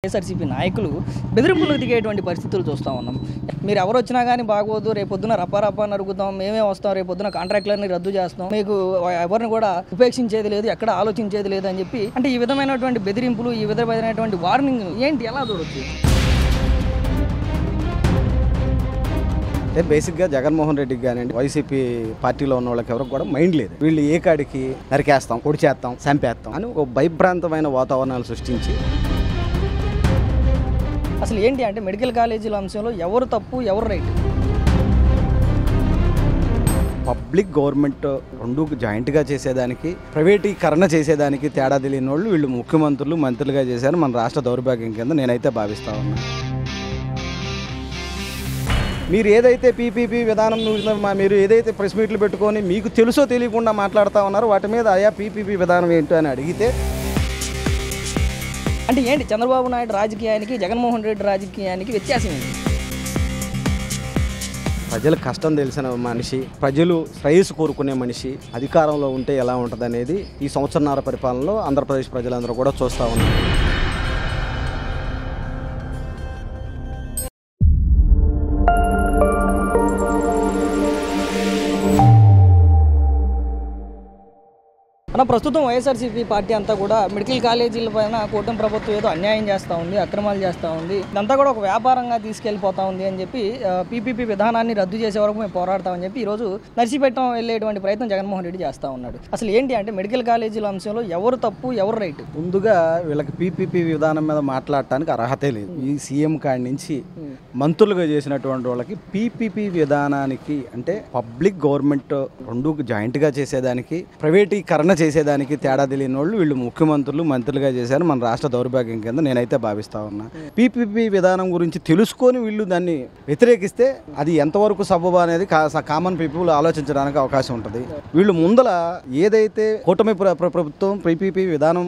వైఎస్ఆర్సీపీ నాయకులు బెదిరింపులకు దిగేటువంటి పరిస్థితులు చూస్తూ ఉన్నాం. మీరు ఎవరు వచ్చినా కానీ బాగోదు, రేపొద్దున రప్పా నరుగుతాం, మేమే వస్తాం, రేపొద్దున కాంట్రాక్టులన్నీ రద్దు చేస్తాం, మీకు ఎవరిని కూడా ఉపేక్షించేది లేదు, ఎక్కడ ఆలోచించేది లేదు అని చెప్పి అంటే ఈ విధమైనటువంటి బెదిరింపులు, ఈ విధమైనటువంటి వార్నింగ్ ఏంటి, ఎలా చూడొచ్చు? బేసిక్గా జగన్మోహన్ రెడ్డికి కానివ్వండి, వైసీపీ పార్టీలో ఉన్న వాళ్ళకి ఎవరికి కూడా మైండ్ లేదు. వీళ్ళు ఏ కాడికి నరికేస్తాం, పొడిచేస్తాం, చంపేస్తాం అని ఒక భయభ్రాంతమైన వాతావరణాలు సృష్టించి అసలు ఏంటి అంటే మెడికల్ కాలేజీల అంశంలో ఎవరు తప్పు, ఎవరు రైట్? పబ్లిక్ గవర్నమెంట్ రెండు జాయింట్గా చేసేదానికి, ప్రైవేటీకరణ చేసేదానికి తేడా తెలియని వాళ్ళు వీళ్ళు ముఖ్యమంత్రులు, మంత్రులుగా చేశారు. మన రాష్ట్ర దౌర్భాగ్యం కింద నేనైతే భావిస్తా ఉన్నా. మీరు ఏదైతే పీపీపీ విధానం మీరు ఏదైతే ప్రెస్ మీట్లు పెట్టుకొని మీకు తెలుసో తెలియకుండా మాట్లాడుతూ ఉన్నారో వాటి మీద ఆయా పీపీపీ విధానం ఏంటో అని అడిగితే అంటే ఏంటి చంద్రబాబు నాయుడు రాజకీయానికి, జగన్మోహన్ రెడ్డి రాజకీయానికి వ్యత్యాసం ఏంటి? ప్రజల కష్టం తెలిసిన మనిషి, ప్రజలు శ్రేయస్సు కోరుకునే మనిషి అధికారంలో ఉంటే ఎలా ఉంటుంది అనేది ఈ సంవత్సరన్నర పరిపాలనలో ఆంధ్రప్రదేశ్ ప్రజలందరూ కూడా చూస్తూ ఉన్నారు. ప్రస్తుతం వైఎస్ఆర్సీపీ పార్టీ అంతా కూడా మెడికల్ కాలేజీల పైన కూటమి ప్రభుత్వం ఏదో అన్యాయం చేస్తూ ఉంది, అక్రమాలు చేస్తూ ఉంది, ఇదంతా కూడా ఒక వ్యాపారంగా తీసుకెళ్ళిపోతా ఉంది అని చెప్పి పీపీపీ విధానాన్ని రద్దు చేసే వరకు మేము పోరాడతామని చెప్పి ఈరోజు నర్సీపట్నం వెళ్ళేటువంటి ప్రయత్నం జగన్మోహన్ రెడ్డి చేస్తూ ఉన్నాడు. అసలు ఏంటి అంటే మెడికల్ కాలేజీల అంశంలో ఎవరు తప్పు, ఎవరు రైట్? ముందుగా వీళ్ళకి పీపీపీ విధానం మీద మాట్లాడటానికి అర్హతే లేదు. ఈ సీఎం కాడి నుంచి మంత్రులుగా చేసినటువంటి వాళ్ళకి పీపీపీ విధానానికి అంటే పబ్లిక్ గవర్నమెంట్ రెండు జాయింట్గా చేసేదానికి, ప్రైవేటీకరణ చేసేదానికి తేడా తెలియని వాళ్ళు వీళ్ళు ముఖ్యమంత్రులు, మంత్రులుగా చేశారు. మన రాష్ట్ర దౌర్భాగ్యం కింద నేనైతే భావిస్తా ఉన్నా. పీపీపీ విధానం గురించి తెలుసుకొని వీళ్ళు దాన్ని వ్యతిరేకిస్తే అది ఎంతవరకు సబబు అనేది కామన్ పీపుల్ ఆలోచించడానికి అవకాశం ఉంటుంది. వీళ్ళు ముందల ఏదైతే కూటమి ప్రభుత్వం పీపీపీ విధానం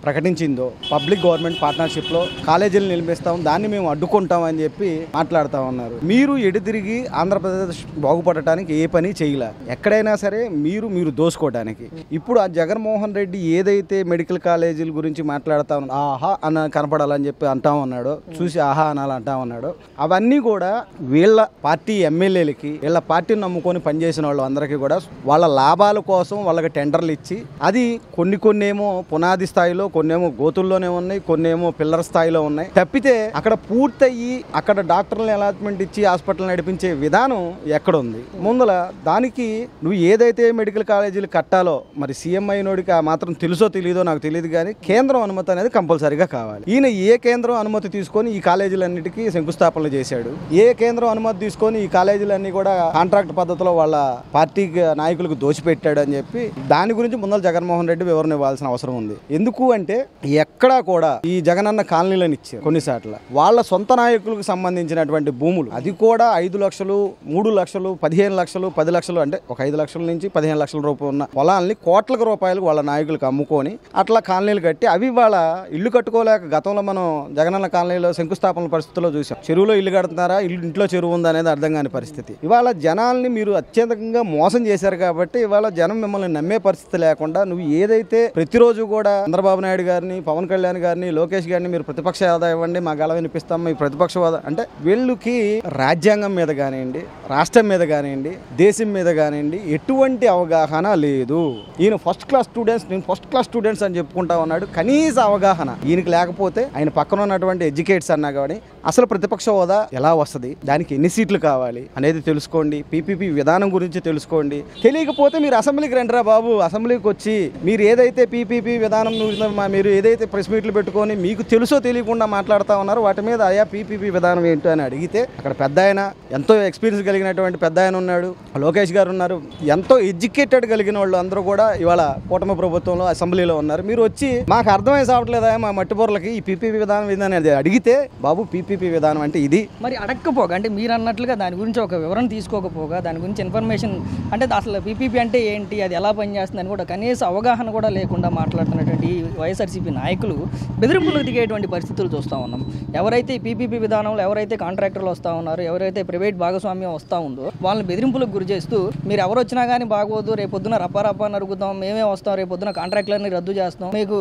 ప్రకటించిందో పబ్లిక్ గవర్నమెంట్ పార్ట్నర్షిప్లో కాలేజీలు నిలిపిస్తాం, దాన్ని మేము అడ్డుకుంటాం అని చెప్పి మాట్లాడుతూ ఉన్నారు. మీరు ఎడుతిరిగి ఆంధ్రప్రదేశ్ బాగుపడటానికి ఏ పని చేయలే. ఎక్కడైనా సరే మీరు దోసుకోవడానికి. ఇప్పుడు ఆ జగన్మోహన్ రెడ్డి ఏదైతే మెడికల్ కాలేజీల గురించి మాట్లాడుతా ఉన్నాడు, ఆహా అన్న కనపడాలని చెప్పి అంటా ఉన్నాడో, చూసి ఆహా అనాలి అంటా ఉన్నాడో, అవన్నీ కూడా వీళ్ళ పార్టీ ఎమ్మెల్యేలకి, వీళ్ళ పార్టీని నమ్ముకొని పనిచేసిన వాళ్ళు అందరికీ కూడా వాళ్ళ లాభాల కోసం వాళ్ళకి టెండర్లు ఇచ్చి, అది కొన్ని ఏమో పునాది స్థాయిలో, కొన్నేమో గోతుల్లోనే ఉన్నాయి, కొన్నేమో పిల్లర్ స్థాయిలో ఉన్నాయి. తప్పితే అక్కడ పూర్తయ్యి అక్కడ డాక్టర్లను అలాట్మెంట్ ఇచ్చి హాస్పిటల్ నడిపించే విధానం ఎక్కడుంది? ముందల దానికి నువ్వు ఏదైతే మెడికల్ కాలేజీలు కట్టాలో, మరి సీఎం అయినోడికి ఆ మాత్రం తెలుసో తెలియదో నాకు తెలియదు, కానీ కేంద్రం అనుమతి అనేది కంపల్సరీగా కావాలి. ఈయన ఏ కేంద్రం అనుమతి తీసుకొని ఈ కాలేజీలన్నిటికీ శంకుస్థాపనలు చేశాడు? ఏ కేంద్రం అనుమతి తీసుకొని ఈ కాలేజీలన్నీ కూడా కాంట్రాక్ట్ పద్ధతిలో వాళ్ళ పార్టీ నాయకులకు దోచిపెట్టాడు అని చెప్పి దాని గురించి ముందర జగన్మోహన్ రెడ్డి వివరణ ఇవ్వాల్సిన అవసరం ఉంది. ఎందుకు అంటే ఎక్కడా కూడా ఈ జగనన్న కాలనీలను ఇచ్చారు కొన్నిసార్లు వాళ్ళ సొంత నాయకులకు సంబంధించినటువంటి భూములు, అది కూడా 5 లక్షలు, 3 లక్షలు, 15 లక్షలు, 10 లక్షలు, అంటే ఒక 5 లక్షల నుంచి 15 లక్షల రూపాయలు ఉన్న పొలాల్ని కోట్ల రూపాయలకు వాళ్ళ నాయకులకు అమ్ముకొని అట్లా కాలనీలు కట్టి అవి వాళ్ళ ఇల్లు కట్టుకోలేక గతంలో మనం జగనన్న కాలనీలో శంకుస్థాపన పరిస్థితుల్లో చూసాం. చెరువులో ఇల్లు కడుతున్నారా, ఇంట్లో చెరువు ఉందా అనేది అర్థం కాని పరిస్థితి. ఇవాళ జనాల్ని మీరు అత్యధికంగా మోసం చేశారు కాబట్టి ఇవాళ జనం మిమ్మల్ని నమ్మే పరిస్థితి లేకుండా నువ్వు ఏదైతే ప్రతిరోజు కూడా చంద్రబాబు నాయుడు గారిని, పవన్ కళ్యాణ్ గారిని, లోకేష్ గారిని మీరు ప్రతిపక్ష హోదా ఇవ్వండి, మా గల వినిపిస్తాం, మీ ప్రతిపక్ష హోదా అంటే వీళ్ళకి రాజ్యాంగం మీద కానివ్వండి, రాష్ట్రం మీద కానివ్వండి, దేశం మీద కానివ్వండి ఎటువంటి అవగాహన లేదు. ఈయన ఫస్ట్ క్లాస్ స్టూడెంట్స్ అని చెప్పుకుంటా ఉన్నాడు. కనీస అవగాహన ఈయనకి లేకపోతే ఆయన పక్కన ఉన్నటువంటి ఎడ్యుకేట్స్ అన్నా కానీ అసలు ప్రతిపక్ష హోదా ఎలా వస్తుంది, దానికి ఎన్ని సీట్లు కావాలి అనేది తెలుసుకోండి. పీపీపీ విధానం గురించి తెలుసుకోండి. తెలియకపోతే మీరు అసెంబ్లీకి రండిరా బాబు. అసెంబ్లీకి వచ్చి మీరు ఏదైతే పీపీపీ విధానం మీరు ఏదైతే ప్రెస్ మీట్లు పెట్టుకొని మీకు తెలుసో తెలియకుండా మాట్లాడుతూ ఉన్నారో వాటి మీద ఆయా పీపీపీ విధానం ఏంటో అని అడిగితే అక్కడ పెద్ద ఆయన, ఎంతో ఎక్స్పీరియన్స్ కలిగినటువంటి పెద్ద ఆయన ఉన్నాడు, లోకేష్ గారు ఉన్నారు, ఎంతో ఎడ్యుకేటెడ్ కలిగిన వాళ్ళు అందరూ కూడా ఇవాళ కూటమి ప్రభుత్వంలో అసెంబ్లీలో ఉన్నారు. మీరు వచ్చి మాకు అర్థమై సావట్లేదా మా మట్టి బొర్రలకి ఈ పీపీపీ విధానం ఏందని అడిగితే, బాబు పీపీపీ పీపీపీ విధానం అంటే ఇది. మరి అడగకపోగా అంటే మీరు అన్నట్లుగా దాని గురించి ఒక వివరణ తీసుకోకపోగా దాని గురించి ఇన్ఫర్మేషన్ అంటే అసలు పీపీపీ అంటే ఏంటి, అది ఎలా పనిచేస్తుంది అని కూడా కనీస అవగాహన కూడా లేకుండా మాట్లాడుతున్నటువంటి వైఎస్ఆర్సీపీ నాయకులు బెదిరింపులకు దిగేటువంటి పరిస్థితులు చూస్తూ ఉన్నాం. ఎవరైతే పీపీపీ విధానంలో ఎవరైతే కాంట్రాక్టర్లు వస్తూ ఉన్నారో, ఎవరైతే ప్రైవేట్ భాగస్వామ్యం వస్తూ ఉందో వాళ్ళని బెదిరింపులకు గురి చేస్తూ మీరు ఎవరు వచ్చినా కానీ బాగోదు, రేపొద్దున రప్ప నరుగుతాం, మేమే వస్తాం, రేపొద్దున కాంట్రాక్టులన్నీ రద్దు చేస్తాం, మీకు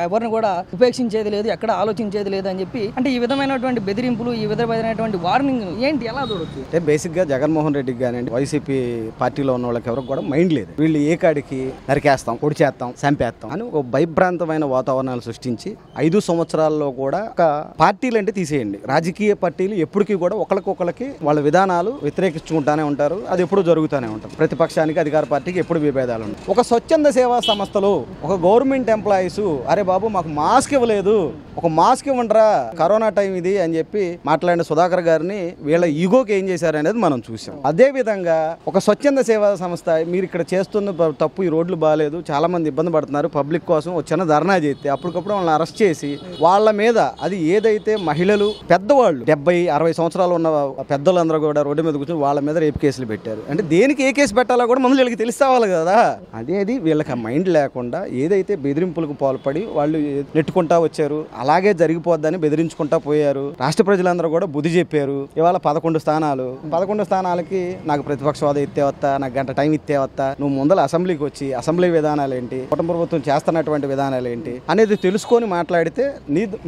ఎవరిని కూడా ఉపేక్షించేది లేదు, ఎక్కడ ఆలోచించేది లేదు అని చెప్పి అంటే ఈ విధమైనటువంటి బెదిరింపులు, ఈ విధమైనటువంటి వార్నింగ్ ఏంటి, ఎలా చూడొచ్చు? అంటే బేసిక్గా జగన్మోహన్ రెడ్డికి కానివ్వండి, వైసీపీ పార్టీలో ఉన్న వాళ్ళకి ఎవరికి కూడా మైండ్ లేదు. వీళ్ళు ఏ కాడికి నరికేస్తాం, పొడిచేస్తాం, చంపేస్తాం అని ఒక భయభ్రాంతమైన వాతావరణాలు సృష్టించి 5 సంవత్సరాల్లో కూడా ఒక పార్టీలు అంటే తీసేయండి, రాజకీయ పార్టీలు ఎప్పటికీ కూడా ఒకరికొకరికి వాళ్ళ విధానాలు వ్యతిరేకించుకుంటానే ఉంటారు. అది ఎప్పుడు జరుగుతూనే ఉంటారు. ప్రతిపక్షానికి అధికార పార్టీకి ఎప్పుడు విభేదాలు ఉంటాయి. ఒక స్వచ్ఛంద సేవా సంస్థలు, ఒక గవర్నమెంట్ ఎంప్లాయీస్ అరే బాబు మాకు మాస్క్ ఇవ్వలేదు, ఒక మాస్క్ ఇవ్వండిరా, కరోనా టైం ఇది అని చెప్పి మాట్లాడిన సుధాకర్ గారిని వీళ్ళ ఈగోకి ఏం చేశారు అనేది మనం చూసాం. అదే విధంగా ఒక స్వచ్ఛంద సేవా సంస్థ మీరు ఇక్కడ చేస్తున్న తప్పు, ఈ రోడ్లు బాగాలేదు, చాలా మంది ఇబ్బంది పడుతున్నారు, పబ్లిక్ కోసం చిన్న ధర్నా చేస్తే అప్పటికప్పుడు వాళ్ళని అరెస్ట్ చేసి వాళ్ళ మీద అది ఏదైతే మహిళలు, పెద్దవాళ్ళు 70-60 సంవత్సరాలు ఉన్న పెద్దలందరూ కూడా రోడ్డు మీద కూర్చొని వాళ్ళ మీద రేపు కేసులు పెట్టారు. అంటే దేనికి ఏ కేసు పెట్టాలో కూడా ముందు వీళ్ళకి తెలుసుకోవాలి కదా. అదేది వీళ్ళకి ఆ మైండ్ లేకుండా ఏదైతే బెదిరింపులకు పాల్పడి వాళ్ళు నెట్టుకుంటా వచ్చారు, అలాగే జరిగిపోద్దని బెదిరించుకుంటా పోయారు. రాష్ట్ర ప్రజలందరూ కూడా బుద్ధి చెప్పారు. ఇవాళ 11 స్థానాలకి నాకు ప్రతిపక్ష హోదా ఇస్తేవత్తా, నాకు గంట టైం ఇస్తేవత్తా, నువ్వు ముందర అసెంబ్లీకి వచ్చి అసెంబ్లీ విధానాలు ఏంటి, కుటుంబ ప్రభుత్వం చేస్తున్నటువంటి విధానాలు ఏంటి అనేది తెలుసుకొని మాట్లాడితే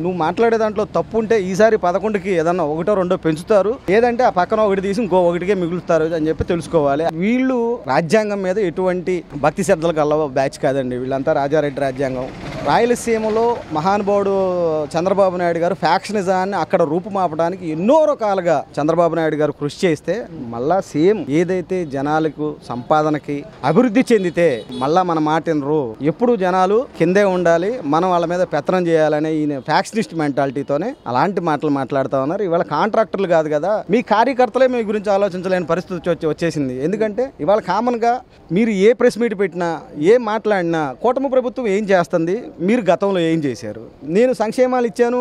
నువ్వు మాట్లాడే దాంట్లో తప్పు ఉంటే ఈసారి 11కి ఏదన్నా 1-2 పెంచుతారు, లేదంటే ఆ పక్కన ఒకటి తీసి ఇంకో 1కే మిగులుతారు అని చెప్పి తెలుసుకోవాలి. వీళ్ళు రాజ్యాంగం మీద ఎటువంటి భక్తి శ్రద్ధలు కలవ బ్యాచ్ కాదండి. వీళ్ళంతా రాజారెడ్డి రాజ్యాంగం. రాయలసీమలో మహానుభావుడు చంద్రబాబు నాయుడు గారు ఫ్యాక్షనిజాన్ని అక్కడ రూపుమాపడానికి ఎన్నో రకాలుగా చంద్రబాబు నాయుడు గారు కృషి చేస్తే మళ్ళా సేమ్ ఏదైతే జనాలకు సంపాదనకి అభివృద్ధి చెందితే మళ్ళా మన మాట వినరు. ఎప్పుడు జనాలు కిందే ఉండాలి, మనం వాళ్ళ మీద పెత్తనం చేయాలనే ఈయన ఫ్యాక్షనిస్ట్ మెంటాలిటీతోనే అలాంటి మాటలు మాట్లాడుతూ ఉన్నారు. ఇవాళ కాంట్రాక్టర్లు కాదు కదా, మీ కార్యకర్తలే మీ గురించి ఆలోచించలేని పరిస్థితి వచ్చేసింది. ఎందుకంటే ఇవాళ కామన్గా మీరు ఏ ప్రెస్ మీట్ పెట్టినా, ఏ మాట్లాడినా కూటమి ప్రభుత్వం ఏం చేస్తుంది, మీరు గతంలో ఏం చేశారు, నేను సంక్షేమాలు ఇచ్చాను,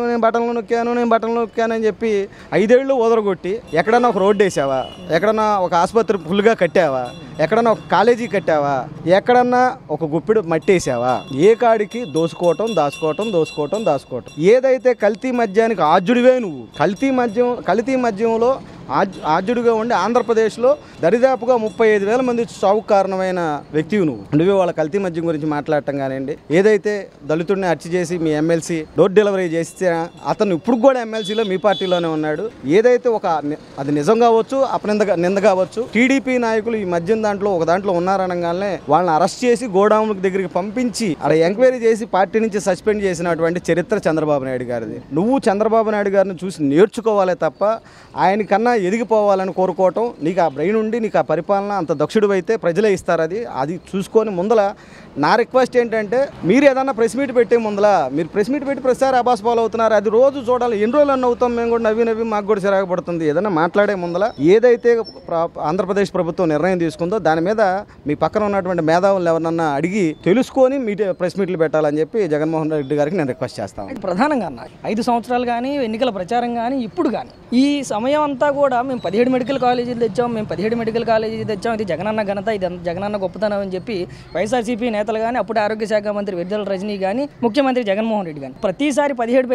నేను బటన్లు నొక్కాను అని చెప్పి 5 ఏళ్ళు ఓదరగొట్టి ఎక్కడన్నా ఒక రోడ్డు వేసావా, ఎక్కడన్నా ఒక ఆసుపత్రి ఫుల్గా కట్టావా, ఎక్కడన్నా ఒక కాలేజీ కట్టావా, ఎక్కడన్నా ఒక గుప్పిడు మట్టి వేసావా? ఏ కాడికి దోసుకోవటం. ఏదైతే కల్తీ మద్యానికి ఆద్యుడివే నువ్వు, కల్తీ మద్యంలో ఆద్యుడిగా ఉండి ఆంధ్రప్రదేశ్లో దరిదాపుగా 35,000 మంది చావుకు కారణమైన వ్యక్తివి నువ్వే వాళ్ళ కల్తీ మద్యం గురించి మాట్లాడటం కానివ్వండి. ఏదైతే దళితుడిని హత్య చేసి మీ ఎమ్మెల్సీ డోర్ డెలివరీ చేస్తే అతను ఇప్పుడు కూడా ఎమ్మెల్సీలో మీ పార్టీలోనే ఉన్నాడు. ఏదైతే అది నిజం కావచ్చు, నింద కావచ్చు, టీడీపీ నాయకులు ఈ మద్యం దాంట్లో ఒక దాంట్లో ఉన్నారనగానే వాళ్ళని అరెస్ట్ చేసి గోడౌన్ దగ్గరికి పంపించి అక్కడ ఎంక్వైరీ చేసి పార్టీ నుంచి సస్పెండ్ చేసినటువంటి చరిత్ర చంద్రబాబు నాయుడు గారిది. నువ్వు చంద్రబాబు నాయుడు గారిని చూసి నేర్చుకోవాలే తప్ప ఆయన కన్నా ఎదిగిపోవాలని కోరుకోవటం, నీకు ఆ బ్రెయిన్ ఉండి నీకు ఆ పరిపాలన అంత దక్షుడు అయితే ప్రజలే ఇస్తారు. అది చూసుకొని ముందల నా రిక్వెస్ట్ ఏంటంటే మీరు ఏదన్నా ప్రెస్ మీట్ పెట్టే ముందల మీరు ప్రెస్ మీట్ పెట్టి ప్రతిసారి అబాస్ ఫాలో అవుతున్నారు, అది రోజు చూడాలి. ఎన్ని రోజులు అన్న అవుతాం, మేము కూడా నవ్వి మాకు కూడా చిరాకు పడుతుంది. ఏదన్నా మాట్లాడే ముందల ఏదైతే ఆంధ్రప్రదేశ్ ప్రభుత్వం నిర్ణయం తీసుకుందో దాని మీద మీ పక్కన ఉన్నటువంటి మేధావులను ఎవరన్నా అడిగి తెలుసుకొని ప్రెస్ మీట్లు పెట్టాలని చెప్పి జగన్మోహన్ రెడ్డి గారికి నేను రిక్వెస్ట్ చేస్తాను. ప్రధానంగా 5 సంవత్సరాలు కానీ ఎన్నికల ప్రచారం కానీ ఇప్పుడు కానీ ఈ సమయం అంతా కూడా మేము 17 మెడికల్ కాలేజీలు తెచ్చాం, ఇది జగనన్న ఘనత, ఇది జగనన్న గొప్పతనం అని చెప్పి వైఎస్ఆర్సీపీ నేతలు కానీ, అప్పుడు ఆరోగ్య శాఖ మంత్రి విడుదల రజనీ కానీ, ముఖ్యమంత్రి జగన్మోహన్ రెడ్డి కానీ ప్రతిసారి 17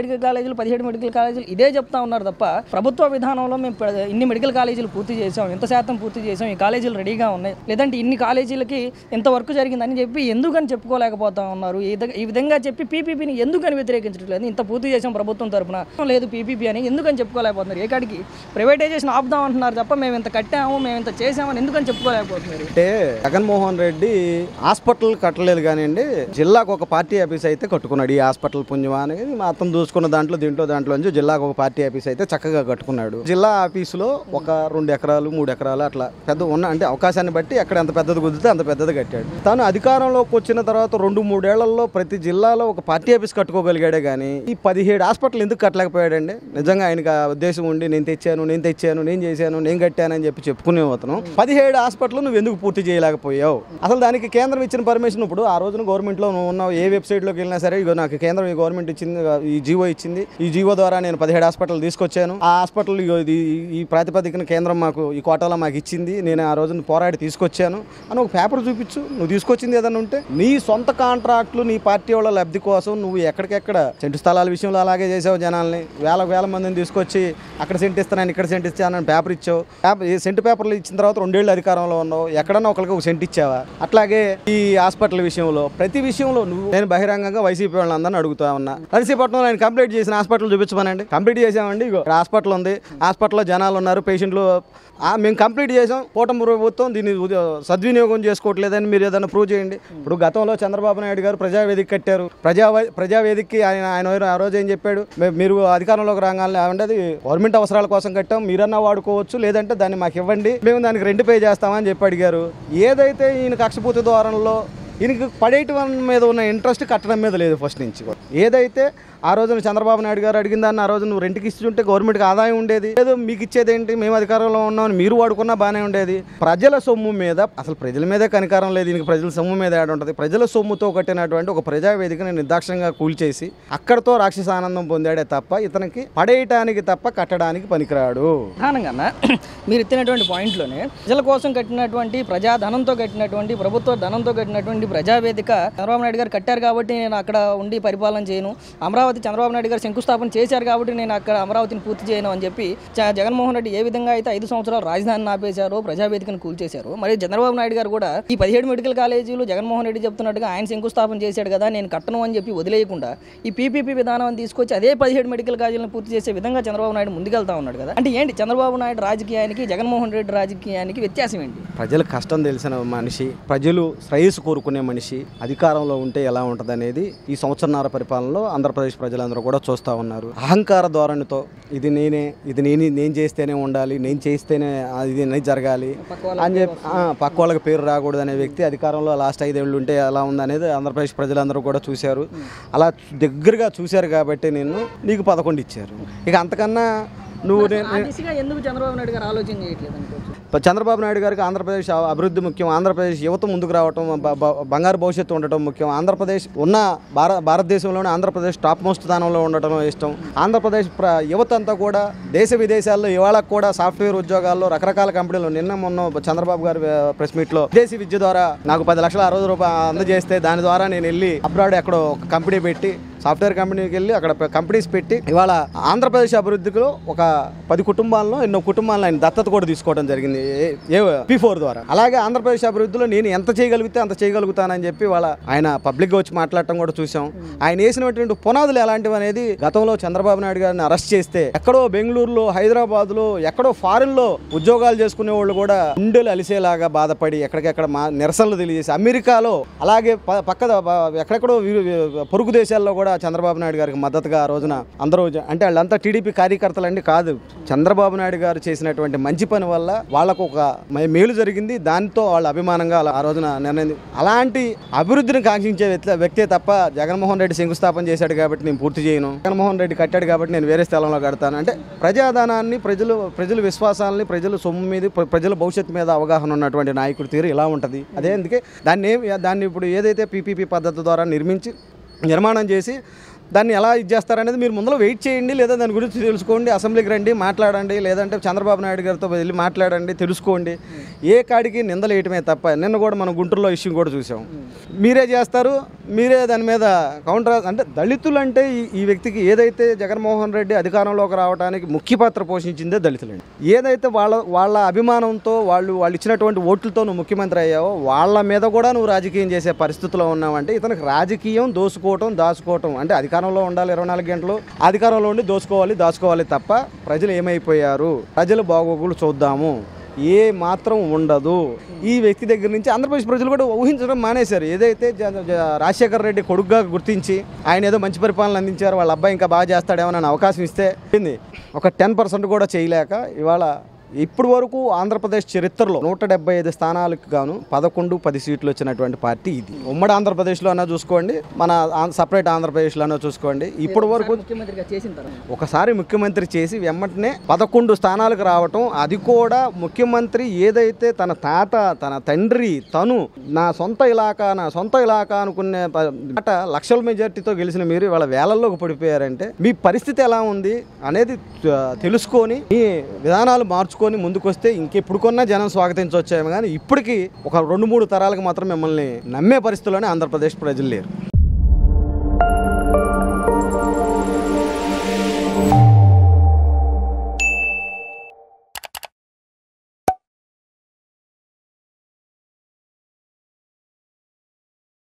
మెడికల్ కాలేజీలు ఇదే చెప్తా ఉన్నారు తప్ప ప్రభుత్వ విధానంలో మేము ఇన్ని మెడికల్ కాలేజీలు పూర్తి చేసాం, ఎంత శాతం పూర్తి చేసాం, ఈ కాలేజీలు రెడీగా ఉన్నాయి, లేదంటే ఇన్ని కాలేజీలకి ఎంత వర్క్ జరిగిందని చెప్పి ఎందుకని చెప్పుకోలేకపోతా ఉన్నారు. ఈ విధంగా చెప్పి పీపీపీని ఎందుకని వ్యతిరేకించట్లేదు, ఇంత పూర్తి చేసాం ప్రభుత్వం తరఫున లేదు పీపీపీ అని ఎందుకని చెప్పుకోలేకపోతున్నారు. ఏ కాడికి ప్రైవేటైజేషన్ ఆపుదాం అంటున్నారు తప్ప మేము ఇంత కట్టాము, మేము ఇంత చేసామని ఎందుకని చెప్పుకోలేకపోతున్నారు. అంటే జగన్మోహన్ రెడ్డి హాస్పిటల్ కట్టలేదు కానివ్వండి, జిల్లాకు ఒక పార్టీ ఆఫీస్ అయితే కట్టుకున్నాడు. ఈ హాస్పిటల్ పుణ్యమా అనేది అతను చూసుకున్న దాంట్లో జిల్లాకు ఒక పార్టీ ఆఫీస్ అయితే చక్కగా కట్టుకున్నాడు. జిల్లా ఆఫీసులో ఒక 2 ఎకరాలు 3 ఎకరాలు అట్లా పెద్ద అంటే అవకాశాన్ని బట్టి ఎక్కడ ఎంత పెద్దది కుదిరితే అంత పెద్దది కట్టాడు. తాను అధికారంలోకి వచ్చిన తర్వాత 2-3 ఏళ్లలో ప్రతి జిల్లాలో ఒక పార్టీ ఆఫీస్ కట్టుకోగలిగాడే కానీ ఈ 17 హాస్పిటల్ ఎందుకు కట్టలేకపోయాడండి? నిజంగా ఆయనకు ఆ ఉద్దేశం ఉండి నేను తెచ్చాను, నేను చేశాను, నేను కట్టానని చెప్పి చెప్పుకునే అతను 17 హాస్పిటల్ నువ్వు ఎందుకు పూర్తి చేయలేకపోయావు? అసలు దానికి కేంద్రం ఇచ్చిన పర్మిషన్ ఇప్పుడు ఆ రోజున గవర్నమెంట్లో నువ్వు ఉన్న ఏ వెబ్సైట్లోకి వెళ్ళినా సరే ఇగో నాకు కేంద్రం ఈ గవర్నమెంట్ ఇచ్చింది, ఈ జీవో ఇచ్చింది, ఈ జీవో ద్వారా నేను 17 హాస్పిటల్ తీసుకొచ్చాను, ఆ హాస్పిటల్ ఈ ప్రాతిపదికన కేంద్రం మాకు ఈ కోటాలో మాకు ఇచ్చింది, నేను ఆ రోజున పోరాడి తీసుకొచ్చాను అని ఒక పేపర్ చూపించు. నువ్వు తీసుకొచ్చింది ఏదైనా ఉంటే నీ సొంత కాంట్రాక్టులు నీ పార్టీ వాళ్ళ లబ్ధి కోసం నువ్వు ఎక్కడికెక్కడ సెంటు స్థలాల విషయంలో అలాగే చేసావు. జనాల్ని వేల మందిని తీసుకొచ్చి అక్కడ సెంట్ ఇస్తానని ఇక్కడ సెంట్ ఇస్తానని పేపర్ ఇచ్చావు. సెంటు పేపర్లు ఇచ్చిన తర్వాత 2 ఏళ్ళు అధికారంలో ఉన్నావు, ఎక్కడన్నా ఒకరికి ఒక సెంట్ ఇచ్చావా? అట్లాగే ఈ హాస్పిటల్ విషయంలో ప్రతి విషయంలో నేను బహిరంగంగా వైసీపీ వాళ్ళందరినీ అడుగుతా ఉన్నా, నర్సీపట్నంలో ఆయన కంప్లీట్ చేసిన హాస్పిటల్ చూపించమనండి. కంప్లీట్ చేసామండి, ఇగో హాస్పిటల్ ఉంది, హాస్పిటల్లో జనాలు ఉన్నారు, పేషెంట్లు, మేము కంప్లీట్ చేసాం. కూటమి ప్రభుత్వం దీన్ని సద్వినియోగం చేసుకోవట్లేదని మీరు ఏదైనా ప్రూవ్ చేయండి. ఇప్పుడు గతంలో చంద్రబాబు నాయుడు గారు ప్రజావేదిక కట్టారు. ప్రజావేదికకి ఆయన ఆ రోజు ఏం చెప్పాడు, మీరు అధికారంలోకి రాగానే అంటే అది గవర్నమెంట్ అవసరాల కోసం కట్టాం, మీరన్నా వాడుకోవచ్చు, లేదంటే దాన్ని మాకు ఇవ్వండి, మేము దానికి రెంట్ పే చేస్తామని చెప్పి అడిగారు. ఏదైతే ఈయన కక్షపూర్తి ధోరణిలో ఈయనకి పడేయటం మీద ఉన్న ఇంట్రెస్ట్ కట్టడం మీద లేదు ఫస్ట్ నుంచి. ఏదైతే ఆ రోజున చంద్రబాబు నాయుడు గారు అడిగిన దాన్ని ఆ రోజు నువ్వు రెంట్కి ఇస్తుంటే గవర్నమెంట్కి ఆదాయం ఉండేది, ఏదో మీకు ఇచ్చేదేంటి, మేము అధికారంలో ఉన్నామని మీరు వాడుకున్నా బాగానే ఉండేది. ప్రజల సొమ్ము మీద అసలు ప్రజల మీదే కనికారం లేదు, దీనికి ప్రజల సొమ్ము మీద ఏడ ఉంటుంది. ప్రజల సొమ్ముతో కట్టినటువంటి ఒక ప్రజావేదికని నిర్దాక్షంగా కూల్చేసి అక్కడితో రాక్షస ఆనందం పొందాడే తప్ప ఇతనికి పడేయటానికి తప్ప కట్టడానికి పనికిరాడు. ప్రధానంగా మీరు ఎత్తినటువంటి పాయింట్లోనే ప్రజల కోసం కట్టినటువంటి ప్రజాధనంతో కట్టినటువంటి ప్రభుత్వ ధనంతో కట్టినటువంటి ప్రజావేదిక చంద్రబాబు నాయుడు గారు కట్టారు కాబట్టి నేను అక్కడ ఉండి పరిపాలన చేయను, అమరావతి చంద్రబాబు నాయుడు గారు శంకుస్థాపన చేశారు కాబట్టి నేను అక్కడ అమరావతిని పూర్తి చేయను అని చెప్పి జగన్మోహన్ రెడ్డి ఏ విధంగా అయితే 5 సంవత్సరాలు రాజధానిని ఆపేశారో, ప్రజావేదికను కూల్చేశారు, మరి చంద్రబాబు నాయుడు గారు కూడా ఈ 17 మెడికల్ కాలేజీలు జగన్మోహన్ రెడ్డి చెప్తున్నట్టుగా ఆయన శంకుస్థాపన చేశాడు కదా, నేను కట్టను అని చెప్పి వదిలేయకుండా ఈ పీపీపీ విధానం తీసుకొచ్చి అదే 17 మెడికల్ కాలేజీలను పూర్తి చేసే విధంగా చంద్రబాబు నాయుడు ముందుకెళ్తా ఉన్నాడు కదా. అంటే ఏంటి చంద్రబాబు నాయుడు రాజకీయానికి జగన్మోహన్ రెడ్డి రాజకీయానికి వ్యత్యాసం ఏంటి? ప్రజల కష్టం తెలిసిన మనిషి, ప్రజలు శ్రేయస్సు కోరుకునే మనిషి అధికారంలో ఉంటే ఎలా ఉంటుంది అనేది ఈ సంవత్సరన్నర పరిపాలనలో ఆంధ్రప్రదేశ్ ప్రజలందరూ కూడా చూస్తూ ఉన్నారు. అహంకార ధోరణితో నేను చేస్తేనే ఉండాలి, నేను చేస్తేనే ఇది జరగాలి అని చెప్పి పక్క వాళ్ళకి పేరు రాకూడదు అనే వ్యక్తి అధికారంలో లాస్ట్ 5 ఏళ్ళు ఉంటే ఎలా ఉందనేది ఆంధ్రప్రదేశ్ ప్రజలందరూ కూడా చూశారు. అలా దగ్గరగా చూశారు కాబట్టి నీకు 11 ఇచ్చారు. ఇక అంతకన్నా ఎందుకు చంద్రబాబు నాయుడు గారు ఆలోచన చేయట్లేదు అనుకోవచ్చు. చంద్రబాబు నాయుడు గారికి ఆంధ్రప్రదేశ్ అభివృద్ధి ముఖ్యం, ఆంధ్రప్రదేశ్ యువత ముందుకు రావటం, బంగారు భవిష్యత్తు ఉండటం ముఖ్యం, ఆంధ్రప్రదేశ్ ఉన్న భారతదేశంలోనే ఆంధ్రప్రదేశ్ టాప్ మోస్ట్ స్థానంలో ఉండటం ఇష్టం. ఆంధ్రప్రదేశ్ యువత అంతా కూడా దేశ విదేశాల్లో ఇవాళ కూడా సాఫ్ట్వేర్ ఉద్యోగాల్లో రకరకాల కంపెనీలు, మొన్న చంద్రబాబు గారి ప్రెస్ మీట్లో విదేశీ విద్య ద్వారా నాకు 10 లక్షల 60 రూపాయలు అందజేస్తే దాని ద్వారా నేను వెళ్ళి అబ్రాడ్ ఎక్కడో ఒక కంపెనీ పెట్టి సాఫ్ట్వేర్ కంపెనీకి వెళ్ళి అక్కడ కంపెనీస్ పెట్టి ఇవాళ ఆంధ్రప్రదేశ్ అభివృద్ధిలో ఒక 10 కుటుంబాలను ఎన్నో కుటుంబాలను ఆయన దత్తత కూడా తీసుకోవడం జరిగింది P4 ద్వారా. అలాగే ఆంధ్రప్రదేశ్ అభివృద్ధిలో నేను ఎంత చేయగలిగితే అంత చేయగలుగుతానని చెప్పి వాళ్ళ ఆయన పబ్లిక్గా వచ్చి మాట్లాడటం కూడా చూసాం. ఆయన వేసినటువంటి పునాదులు ఎలాంటివి అనేది గతంలో చంద్రబాబు నాయుడు గారిని అరెస్ట్ చేస్తే ఎక్కడో బెంగళూరులో, హైదరాబాద్లో, ఎక్కడో ఫారిన్లో ఉద్యోగాలు చేసుకునే వాళ్ళు కూడా గుండెలు అలిసేలాగా బాధపడి ఎక్కడికెక్కడ నిరసనలు తెలియజేసి అమెరికాలో అలాగే ఎక్కడెక్కడో పొరుగు దేశాల్లో కూడా చంద్రబాబు నాయుడు గారికి మద్దతుగా ఆ రోజున అందరూ అంటే వాళ్ళంతా టీడీపీ కార్యకర్తలండి కాదు, చంద్రబాబు నాయుడు గారు చేసినటువంటి మంచి పని వల్ల వాళ్ళకు ఒక మేలు జరిగింది, దాంతో వాళ్ళ అభిమానంగా ఆ రోజున నిర్ణయం. అలాంటి అభివృద్ధిని కాంక్షించే వ్యక్తే తప్ప జగన్మోహన్ రెడ్డి శంకుస్థాపన చేశాడు కాబట్టి నేను పూర్తి చేయను, జగన్మోహన్ రెడ్డి కట్టాడు కాబట్టి నేను వేరే స్థలంలో కడతాను అంటే ప్రజాధనాన్ని, ప్రజల విశ్వాసాలని, ప్రజల సొమ్ము మీద, ప్రజల భవిష్యత్తు మీద అవగాహన ఉన్నటువంటి నాయకుడి తీరు ఇలా ఉంటుంది. అదే అందుకే దాన్ని ఇప్పుడు ఏదైతే పీపీపీ పద్ధతి ద్వారా నిర్మాణం చేసి దాన్ని ఎలా చేస్తారనేది మీరు ముందులో వెయిట్ చేయండి, లేదా దాని గురించి తెలుసుకోండి, అసెంబ్లీకి రండి మాట్లాడండి, లేదంటే చంద్రబాబు నాయుడు గారితో వెళ్ళి మాట్లాడండి, తెలుసుకోండి. ఏ కాడికి నిందలేయటమే తప్ప నిన్న కూడా మనం గుంటూరులో ఇష్యూ కూడా చూసాం. మీరే చేస్తారు, మీరే దాని మీద కౌంటర్ అంటే దళితులు అంటే ఈ వ్యక్తికి ఏదైతే జగన్మోహన్ రెడ్డి అధికారంలోకి రావడానికి ముఖ్య పాత్ర పోషించిందే దళితులండి. ఏదైతే వాళ్ళ అభిమానంతో వాళ్ళు ఇచ్చినటువంటి ఓట్లతో నువ్వు ముఖ్యమంత్రి అయ్యావో వాళ్ళ మీద కూడా నువ్వు రాజకీయం చేసే పరిస్థితిలో ఉన్నావంటే ఇతనికి రాజకీయం దాచుకోవటం అంటే అధికారంలో ఉండాలి 24 గంటలు, అధికారంలో ఉండి దాచుకోవాలి తప్ప ప్రజలు ఏమైపోయారు, ప్రజల బాగోగులు చూద్దాము ఏ మాత్రం ఉండదు. ఈ వ్యక్తి దగ్గర నుంచి ఆంధ్రప్రదేశ్ ప్రజలు కూడా ఊహించడం మానేశారు. ఏదైతే రాజశేఖర రెడ్డి కొడుకుగా గుర్తించి ఆయన ఏదో మంచి పరిపాలన అందించారు, వాళ్ళ అబ్బాయి ఇంకా బాగా చేస్తాడేమో అని అవకాశం ఇస్తే ఒక 10% కూడా చేయలేక ఇవాళ ఇప్పటి వరకు ఆంధ్రప్రదేశ్ చరిత్రలో 175 స్థానాలకు గాను 11-10 సీట్లు వచ్చినటువంటి పార్టీ ఇది. ఉమ్మడి ఆంధ్రప్రదేశ్లో అన్నా చూసుకోండి, మన సపరేట్ ఆంధ్రప్రదేశ్లో చూసుకోండి. ఇప్పటి వరకు ఒకసారి ముఖ్యమంత్రి చేసి వెంటనే 11 స్థానాలకు రావటం, అది కూడా ముఖ్యమంత్రి ఏదైతే తన తాత, తన తండ్రి, తను నా సొంత ఇలాకా అనుకునే లక్షల మెజార్టీతో గెలిచిన మీరు ఇవాళ వేలల్లోకి పడిపోయారంటే మీ పరిస్థితి ఎలా ఉంది అనేది తెలుసుకొని మీ విధానాలు మార్చుకొని ముందుకొస్తే ఇంకెప్పుడుకొన్నా జనం స్వాగతించవచ్చేమో. కానీ ఇప్పటికీ ఒక 2-3 తరాలకు మాత్రం మిమ్మల్ని నమ్మే పరిస్థితుల్లోనే ఆంధ్రప్రదేశ్ ప్రజలు లేరు.